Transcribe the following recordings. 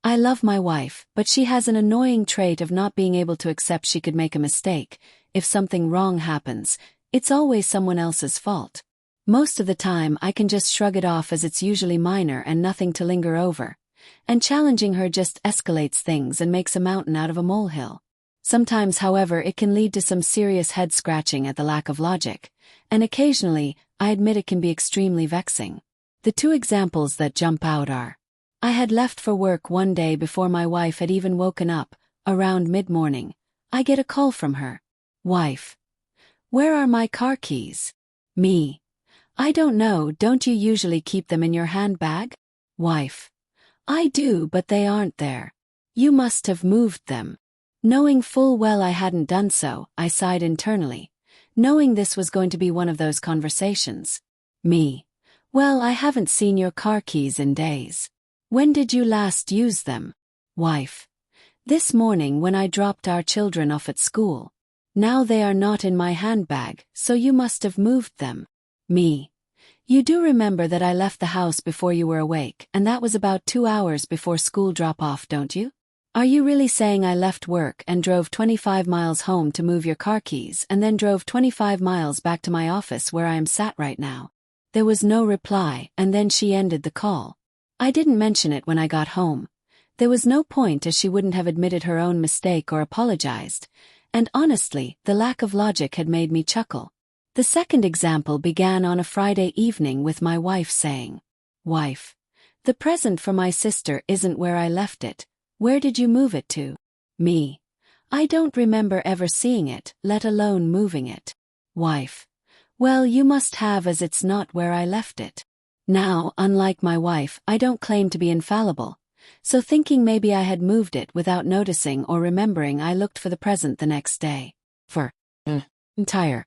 I love my wife, but she has an annoying trait of not being able to accept she could make a mistake. If something wrong happens, it's always someone else's fault. Most of the time I can just shrug it off as it's usually minor and nothing to linger over. And challenging her just escalates things and makes a mountain out of a molehill. Sometimes, however, it can lead to some serious head-scratching at the lack of logic, and occasionally, I admit it can be extremely vexing. The two examples that jump out are: I had left for work one day before my wife had even woken up. Around mid-morning, I get a call from her. Wife: where are my car keys? Me: I don't know, don't you usually keep them in your handbag? Wife: I do, but they aren't there. You must have moved them. Knowing full well I hadn't done so, I sighed internally, knowing this was going to be one of those conversations. Me: well, I haven't seen your car keys in days. When did you last use them? Wife: this morning when I dropped our children off at school. Now they are not in my handbag, so you must have moved them. Me: you do remember that I left the house before you were awake, and that was about 2 hours before school drop-off, don't you? Are you really saying I left work and drove 25 miles home to move your car keys and then drove 25 miles back to my office where I am sat right now? There was no reply, and then she ended the call. I didn't mention it when I got home. There was no point, as she wouldn't have admitted her own mistake or apologized, and honestly, the lack of logic had made me chuckle. The second example began on a Friday evening with my wife saying, Wife: the present for my sister isn't where I left it. Where did you move it to? Me: I don't remember ever seeing it, let alone moving it. Wife: well, you must have, as it's not where I left it. Now, unlike my wife, I don't claim to be infallible, so thinking maybe I had moved it without noticing or remembering, I looked for the present the next day. For entire.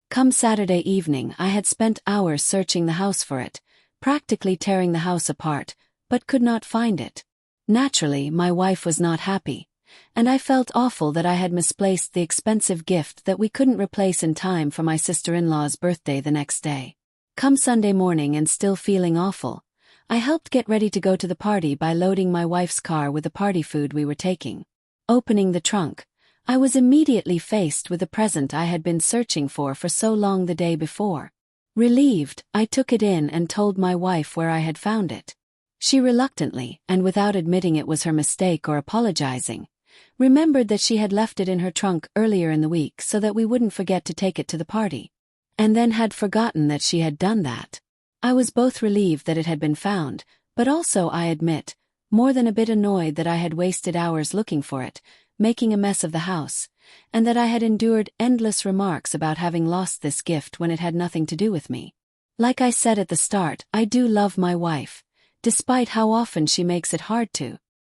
Come Saturday evening, I had spent hours searching the house for it, practically tearing the house apart, but could not find it. Naturally, my wife was not happy, and I felt awful that I had misplaced the expensive gift that we couldn't replace in time for my sister-in-law's birthday the next day. Come Sunday morning, and still feeling awful, I helped get ready to go to the party by loading my wife's car with the party food we were taking. Opening the trunk, I was immediately faced with the present I had been searching for so long the day before. Relieved, I took it in and told my wife where I had found it. She reluctantly, and without admitting it was her mistake or apologizing, remembered that she had left it in her trunk earlier in the week so that we wouldn't forget to take it to the party, and then had forgotten that she had done that. I was both relieved that it had been found, but also, I admit, more than a bit annoyed that I had wasted hours looking for it, making a mess of the house, and that I had endured endless remarks about having lost this gift when it had nothing to do with me. Like I said at the start, I do love my wife, despite how often she makes it hard to.